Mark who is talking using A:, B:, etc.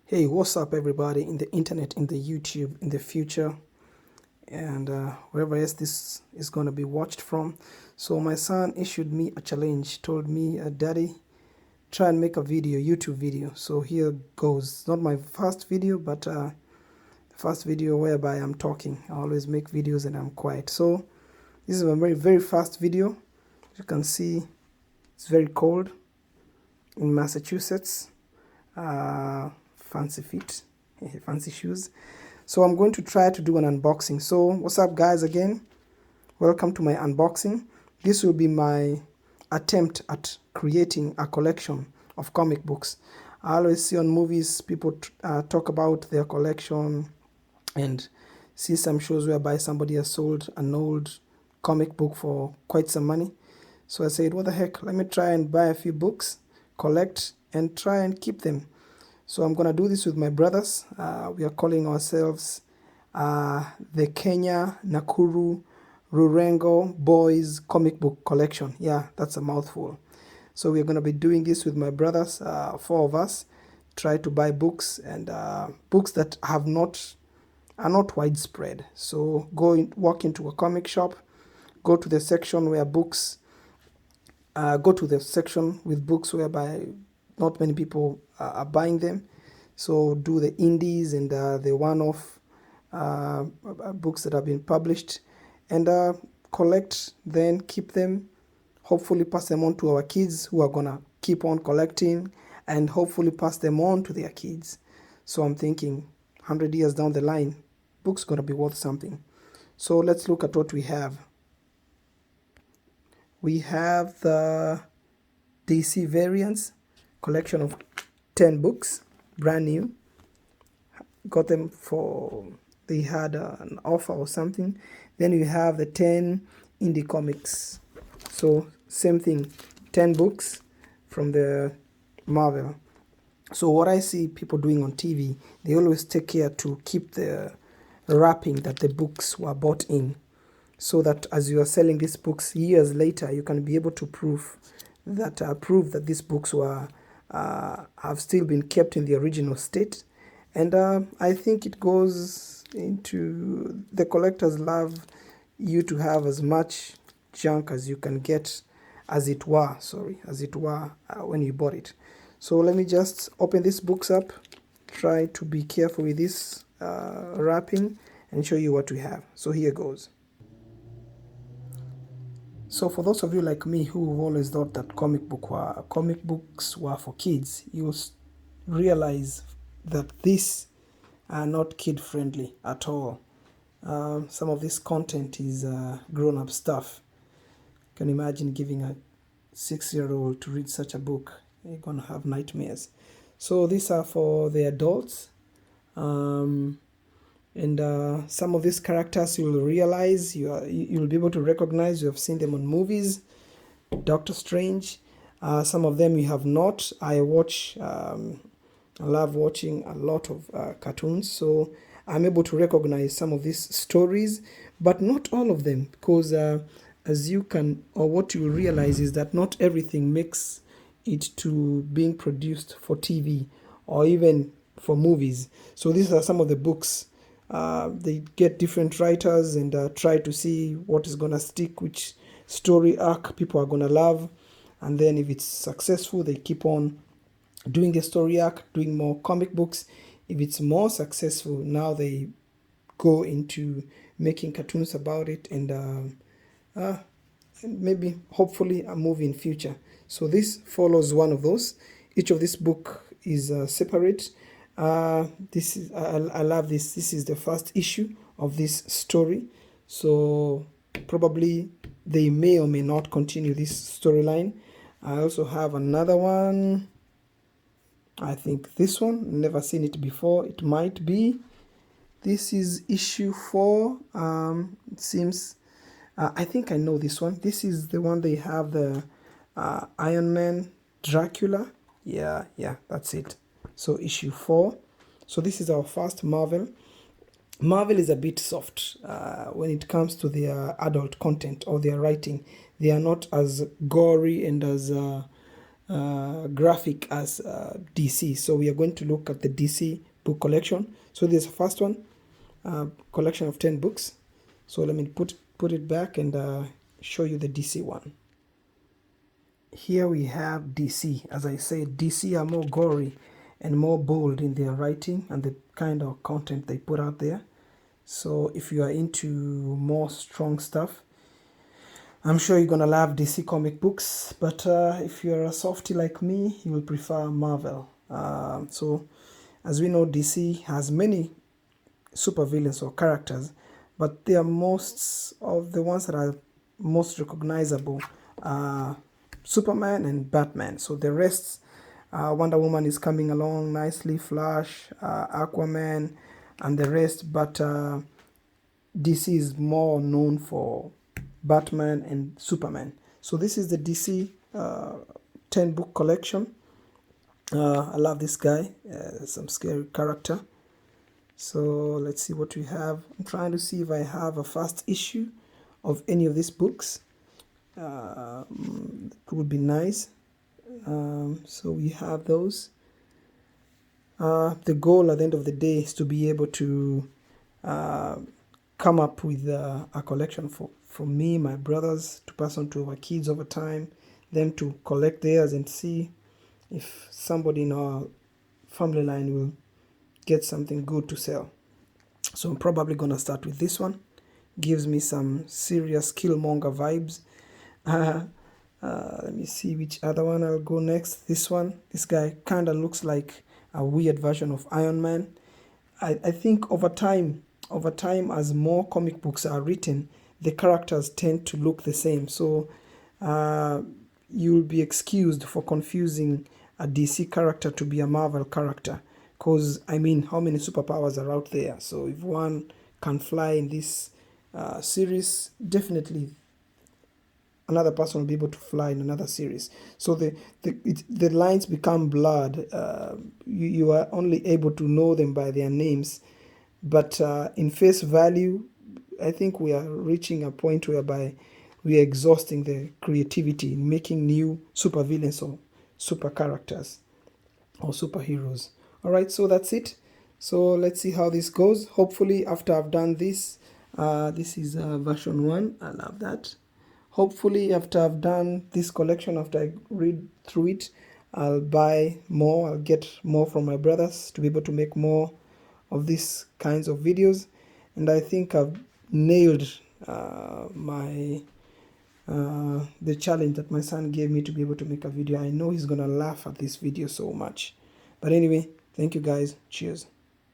A: Hey, what's up, everybody in the internet, in the YouTube, in the future, and wherever else this is going to be watched from? So, my son issued me a challenge, told me, Daddy, try and make a video, YouTube video. So, here goes. Not my first video, but the first video whereby I'm talking. I always make videos and I'm quiet. So, this is a very, very fast video. As you can see, it's very cold in Massachusetts. Fancy feet, fancy shoes. So I'm going to try to do an unboxing. So what's up, guys? Again, welcome to my unboxing. This will be my attempt at creating a collection of comic books. I always see on movies people talk about their collection and see some shows whereby somebody has sold an old comic book for quite some money. So I said, what the heck, let me try and buy a few books, collect, and try and keep them. So I'm going to do this with my brothers. We are calling ourselves the Kenya Nakuru Rurengo Boys Comic Book Collection. Yeah, that's a mouthful. So we're going to be doing this with my brothers, four of us. Try to buy books and books that are not widespread. So walk into a comic shop, go to the section where books, go to the section with books whereby not many people are buying them. So do the indies and the one-off books that have been published and collect, then keep them, hopefully pass them on to our kids who are going to keep on collecting and hopefully pass them on to their kids. So I'm thinking 100 years down the line, books going to be worth something. So let's look at what we have. We have the DC variants collection of 10 books, brand new. Got them for, they had an offer or something. Then you have the 10 indie comics. So same thing, 10 books from the Marvel. So what I see people doing on TV, they always take care to keep the wrapping that the books were bought in, so that as you are selling these books years later, you can be able to prove that these books were have still been kept in the original state. And I think it goes into the collectors love you to have as much junk as you can get, as it were, when you bought it. So let me just open these books up, try to be careful with this wrapping and show you what we have. So here goes. So for those of you like me who have always thought that comic books were for kids, you'll realize that these are not kid friendly at all. Some of this content is grown-up stuff. You can imagine giving a 6-year-old to read such a book. You're gonna have nightmares. So these are for the adults. And some of these characters you'll realize, you'll be able to recognize. You have seen them on movies, Doctor Strange. Some of them you have not. I love watching a lot of cartoons, so I'm able to recognize some of these stories, but not all of them, because as you can, or what you will realize is that not everything makes it to being produced for TV or even for movies. So these are some of the books. They get different writers and try to see what is going to stick, which story arc people are going to love. And then if it's successful, they keep on doing the story arc, doing more comic books. If it's more successful, now they go into making cartoons about it and maybe, hopefully, a movie in future. So this follows one of those. Each of this book is separate. This is I love this. This is the first issue of this story. So probably they may or may not continue this storyline. I also have another one. I think this one, never seen it before. It might be. This is issue 4. It seems. I think I know this one. This is the one they have the Iron Man Dracula. Yeah, that's it. So issue 4. So this is our first Marvel. Marvel is a bit soft when it comes to their adult content or their writing. They are not as gory and as graphic as DC. So we are going to look at the DC book collection. So there's the first one, collection of 10 books. So let me put it back and show you the DC one. Here we have DC. As I said, DC are more gory and more bold in their writing and the kind of content they put out there. So if you are into more strong stuff, I'm sure you're gonna love DC comic books. But if you're a softie like me, you will prefer Marvel. So as we know, DC has many supervillains or characters, but they are most of the ones that are most recognizable are Superman and Batman. So the rest, Wonder Woman is coming along nicely, Flash, Aquaman, and the rest. But DC is more known for Batman and Superman. So this is the DC 10 book collection. I love this guy, some scary character. So let's see what we have. I'm trying to see if I have a first issue of any of these books. It would be nice. So we have those. The goal at the end of the day is to be able to come up with a collection for me, my brothers, to pass on to our kids over time, them to collect theirs and see if somebody in our family line will get something good to sell. So I'm probably gonna start with this one. Gives me some serious Killmonger vibes. Let me see which other one I'll go next. This one. This guy kind of looks like a weird version of Iron Man. I think over time, as more comic books are written, the characters tend to look the same. So you'll be excused for confusing a DC character to be a Marvel character. Because, I mean, how many superpowers are out there? So if one can fly in this series, definitely another person will be able to fly in another series. So the lines become blurred. You are only able to know them by their names. But in face value, I think we are reaching a point whereby we are exhausting the creativity in making new supervillains or super characters or superheroes. All right, so that's it. So let's see how this goes. Hopefully, after I've done this, this is version 1. I love that. Hopefully, after I've done this collection, after I read through it, I'll buy more. I'll get more from my brothers to be able to make more of these kinds of videos. And I think I've nailed the challenge that my son gave me to be able to make a video. I know he's gonna laugh at this video so much. But anyway, thank you guys. Cheers.